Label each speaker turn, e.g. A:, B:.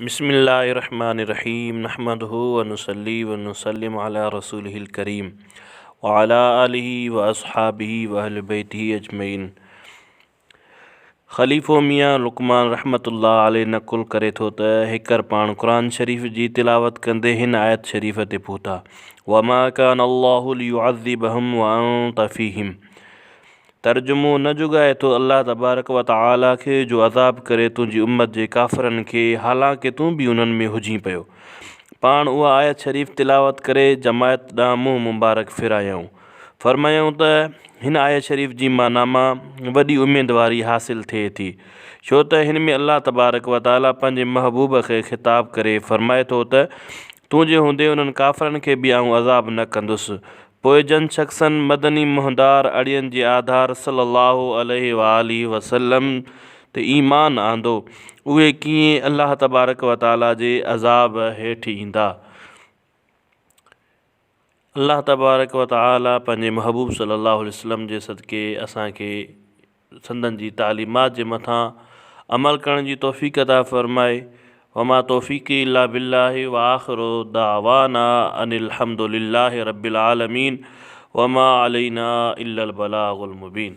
A: बिस्मिल्लाहिर्रहमानिर्रहीम नहमदुहु व नुसल्ली व नुसल्लिम अला रसूलिहिल करीम व अला आलिहि व अस्हाबिहि व अहले बैतिहि अजमईन। ख़लीफ़ो मियाँ लुक़मान रहमतुल्लाह अलैह नक़ुल करे थो त हिकर पाण क़ुरान शरीफ़ जी तिलावत कंदे हिन आयत शरीफ़ ते पहुता वमा कान अल्लाहु लियुअज़्ज़िबहुम व अंत फ़ीहिम। तर्जुमो न जुगाए थो अल्लाह तबारक व तआला खे जो अज़ाब करे तुंहिंजी उम्मत जे काफ़िरनि खे हालांकि तूं बि उन्हनि में हुजी पियो। पाण उहा आयत शरीफ़ तिलावत करे जमायत ॾांहुं मुंहुं मुबारक फिरायूं। फ़रमायूं त हिन आयत शरीफ़ जी माना मां वॾी उमेदवारी हासिल थिए थी, छो त हिन में अल्लाह तबारक व तआला पंहिंजे महबूब खे ख़िताब करे फ़रमाए थो त तुंहिंजे हूंदे उन्हनि काफ़िरनि खे बि आऊं अज़ाब न कंदुसि। पोइ जन शख़्सनि मदनी मुहदार अड़ियनि जे आधार सल्लल्लाहु अलैहि वालिहि वसल्लम ते ईमान आंदो, उहे कीअं अल्लाह तबारक व तआला जे अज़ाब हेठि ईंदा। अल्लाह तबारक व तआला पंहिंजे महबूब सल्लल्लाहु अलैहि वसल्लम जे सदक़े असांखे संदन जी तालीमात जे मथां अमल करण जी तौफ़ीक़ अता फ़रमाए। वमा तौफ़ीक़ी इल्ला बिल्लाहि व आख़िरु दावाना अनिल हम्दुलिल्लाहि रब्बिल आलमीन वमा अलैना इल्लल बलागुल मुबीन।